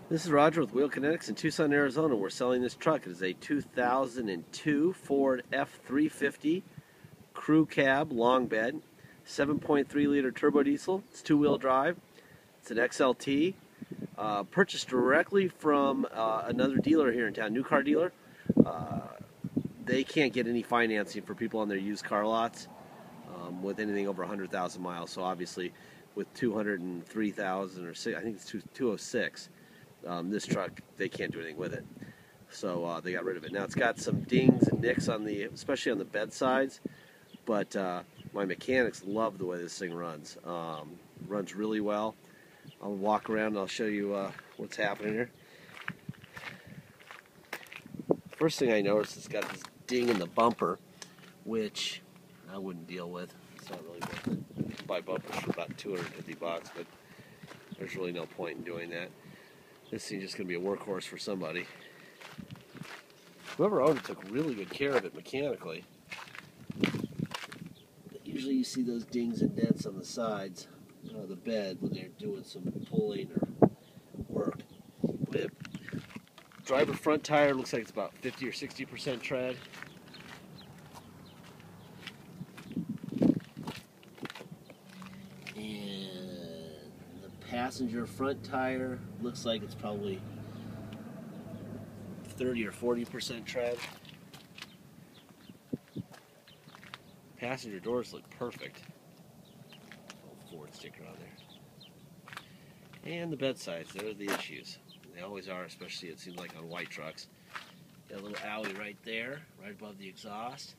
This is Roger with Wheel Kinetics in Tucson, Arizona. We're selling this truck. It is a 2002 Ford F350 crew cab long bed, 7.3 liter turbo diesel. It's two-wheel drive. It's an XLT. Purchased directly from another dealer here in town, new car dealer. They can't get any financing for people on their used car lots with anything over 100,000 miles. So obviously, with 203,000 or I think it's 206. This truck, they can't do anything with it, so they got rid of it. Now it's got some dings and nicks on especially on the bed sides, but my mechanics love the way this thing runs. Runs really well. I'll walk around and I'll show you what's happening here. First thing I noticed, it's got this ding in the bumper, which I wouldn't deal with. It's not really worth it. You can buy bumpers for about 250 bucks, but there's really no point in doing that. This thing's just going to be a workhorse for somebody. Whoever owned it took really good care of it mechanically. Usually you see those dings and dents on the sides of the bed when they're doing some pulling or work. The driver front tire looks like it's about 50 or 60% tread. Passenger front tire looks like it's probably 30 or 40% tread. Passenger doors look perfect. Little Ford sticker on there. And the bed sides, they're the issues. They always are, especially it seems like on white trucks. Got a little alley right there, right above the exhaust.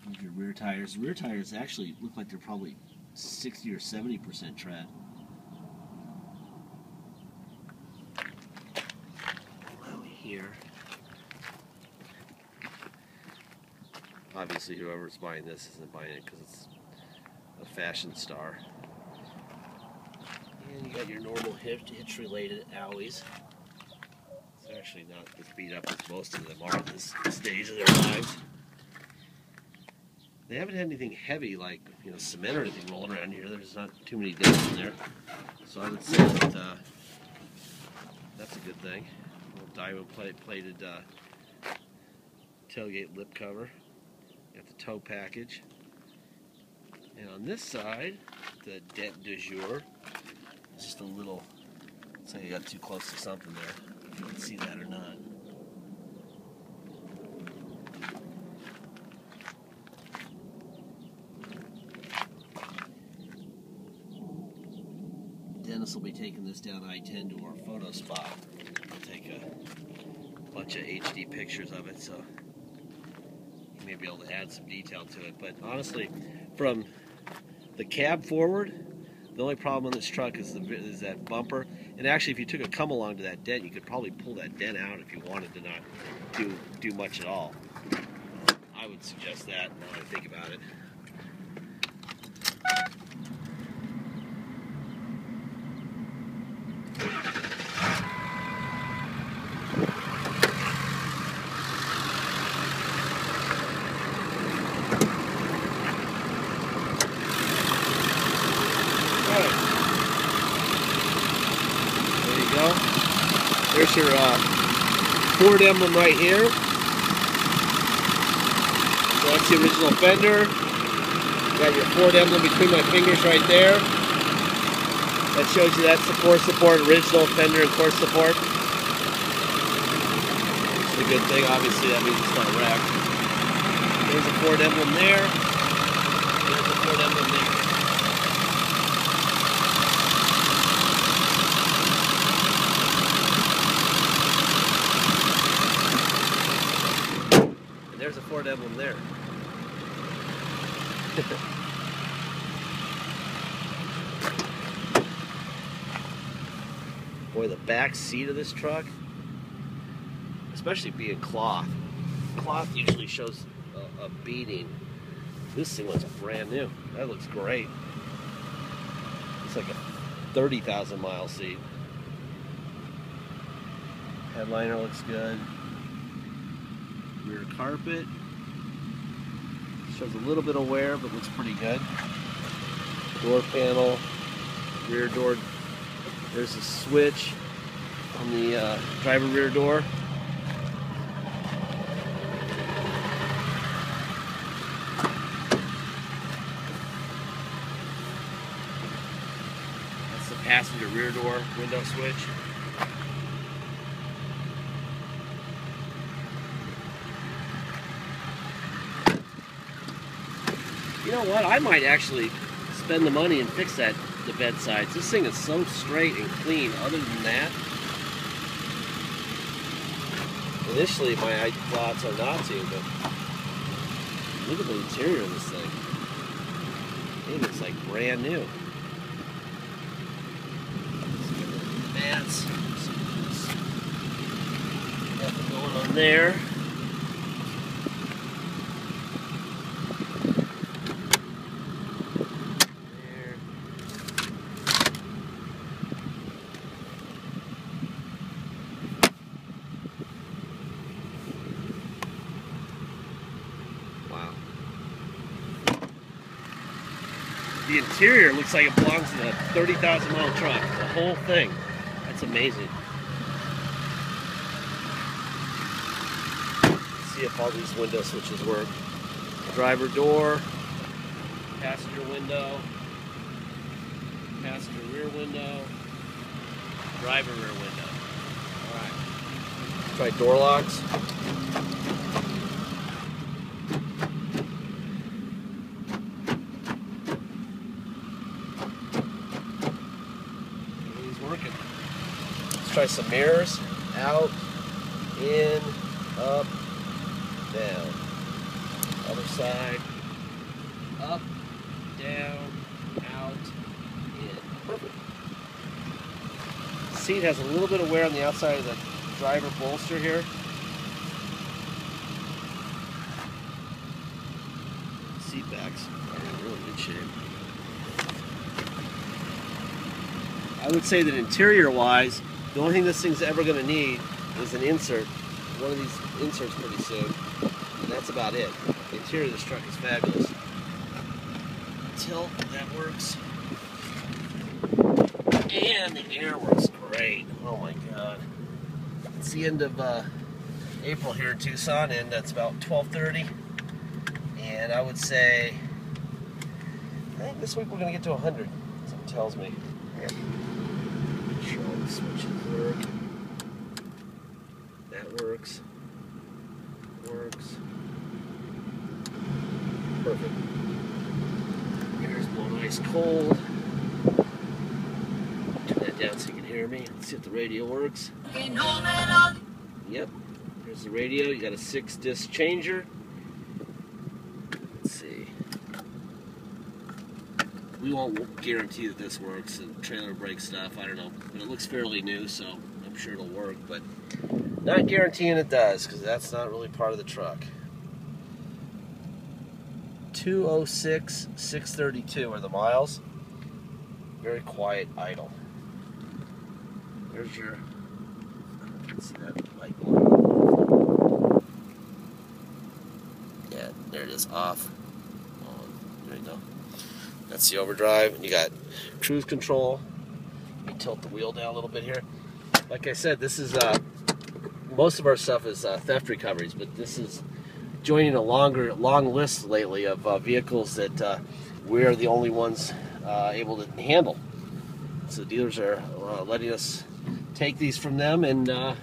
Here's your rear tires. The rear tires actually look like they're probably 60 or 70% tread. Out here. Obviously, whoever's buying this isn't buying it because it's a fashion star. And you got your normal hitch-related alloys. It's actually not as beat up as most of them are at this stage of their lives. They haven't had anything heavy like cement or anything rolling around here. There's not too many dents in there, so I would say that that's a good thing. A little diamond plated tailgate lip cover. Got the tow package, and on this side, the dent du jour. It's just a little. Looks like you got too close to something there. If you can see that or not. Dennis will be taking this down I-10 to our photo spot. We'll take a bunch of HD pictures of it, so you may be able to add some detail to it. But honestly, from the cab forward, the only problem on this truck is that bumper. And actually, if you took a come-along to that dent, you could probably pull that dent out if you wanted to not do much at all. I would suggest that now that I think about it. There you go. There's your Ford emblem right here. So that's the original fender. Got your Ford emblem between my fingers right there. That shows you that's the core support, original fender and core support. It's a good thing. Obviously, that means it's not wrecked. There's a Ford emblem there. There's a Ford emblem there. There's a Ford emblem there. Boy, the back seat of this truck, especially being cloth. Cloth usually shows a beating. This thing looks brand new. That looks great. It's like a 30,000 mile seat. Headliner looks good. Rear carpet shows a little bit of wear, but looks pretty good. Door panel, rear door. There's a switch on the driver rear door. That's the passenger rear door window switch. You know what? I might actually spend the money and fix the bed sides. This thing is so straight and clean. Other than that, initially my thoughts are not to, but look at the interior of this thing. It looks like brand new. Mats. Nothing going on there. The interior looks like it belongs in a 30,000-mile truck. The whole thing. That's amazing. Let's see if all these window switches work. Driver door, passenger window, passenger rear window, driver rear window. All right. Try door locks. Working. Let's try some mirrors. Out, in, up, down. Other side. Up, down, out, in. Perfect. Seat has a little bit of wear on the outside of the driver bolster here. Seat backs are in really good shape. I would say that interior-wise, the only thing this thing's ever going to need is an insert. One of these inserts pretty soon, and that's about it. The interior of this truck is fabulous. Tilt, that works. And the air works great. Oh my God. It's the end of April here in Tucson, and that's about 12:30. And I would say, I think this week we're going to get to 100. Something tells me. Yeah. Sure, all the switches work. That works. Works. Perfect. Air's blowing ice cold. Turn that down so you can hear me. Let's see if the radio works. Yep. There's the radio. You got a 6-disc changer. Let's see. We won't guarantee that this works, and trailer brake stuff, I don't know. But it looks fairly new, so I'm sure it'll work. But not guaranteeing it does, because that's not really part of the truck. 206,632 are the miles. Very quiet idle. There's your, let's see that light going. Yeah, there it is, off. On. There you go. That's the overdrive, and you got cruise control. You tilt the wheel down a little bit here. Like I said, this is most of our stuff is theft recoveries, but this is joining a long list lately of vehicles that we're the only ones able to handle. So dealers are letting us take these from them and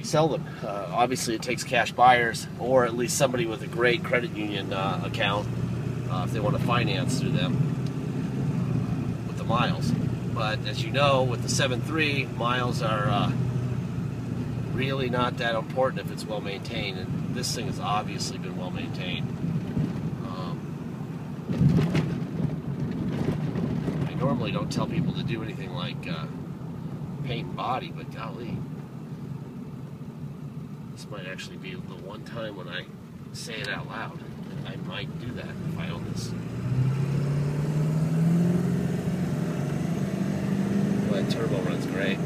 sell them. Obviously, it takes cash buyers, or at least somebody with a great credit union account. If they want to finance through them with the miles. But as you know, with the 7.3, miles are really not that important if it's well maintained, and this thing has obviously been well maintained. I normally don't tell people to do anything like paint and body, but golly, this might actually be the one time when I say it out loud. I might do that if I own this. Well, that turbo runs great.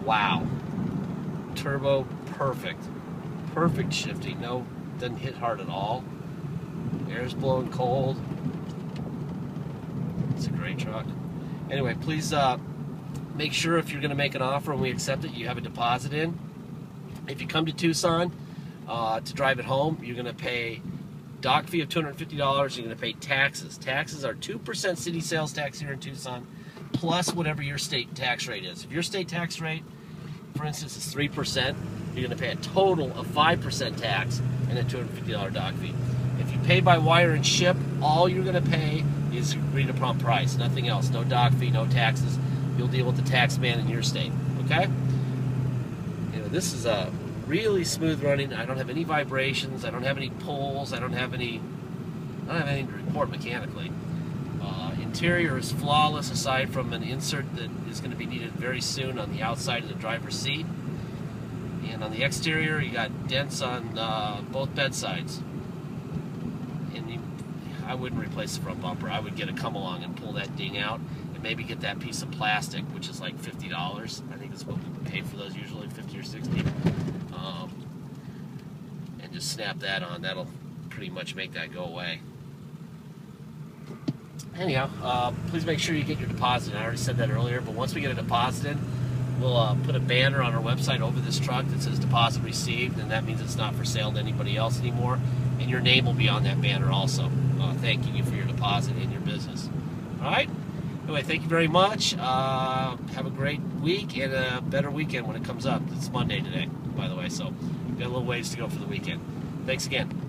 Wow. Turbo, perfect. Perfect shifting. No, doesn't hit hard at all. Air's blowing cold. It's a great truck. Anyway, please make sure if you're going to make an offer and we accept it, you have a deposit in. If you come to Tucson to drive it home, you're going to pay dock fee of $250. You're going to pay taxes. Taxes are 2% city sales tax here in Tucson, plus whatever your state tax rate is. If your state tax rate, for instance, is 3%, you're going to pay a total of 5% tax and a $250 dock fee. If you pay by wire and ship, all you're going to pay is agreed upon price, nothing else. No dock fee, no taxes. You'll deal with the tax man in your state. Okay? You know, this is a really smooth running. I don't have any vibrations. I don't have any pulls. I don't have anything to report mechanically. Interior is flawless, aside from an insert that is going to be needed very soon on the outside of the driver's seat. And on the exterior, you got dents on both bed sides. And I wouldn't replace the front bumper. I would get a come along and pull that ding out, and maybe get that piece of plastic, which is like $50. I think that's what we pay for those usually, 50 or 60. And just snap that on. That'll pretty much make that go away. Anyhow, please make sure you get your deposit in. I already said that earlier, but once we get a deposit in, we'll put a banner on our website over this truck that says deposit received, and that means it's not for sale to anybody else anymore, and your name will be on that banner also, thanking you for your deposit in your business. All right? Anyway, thank you very much. Have a great week and a better weekend when it comes up. It's Monday today, by the way, so we've got a little ways to go for the weekend. Thanks again.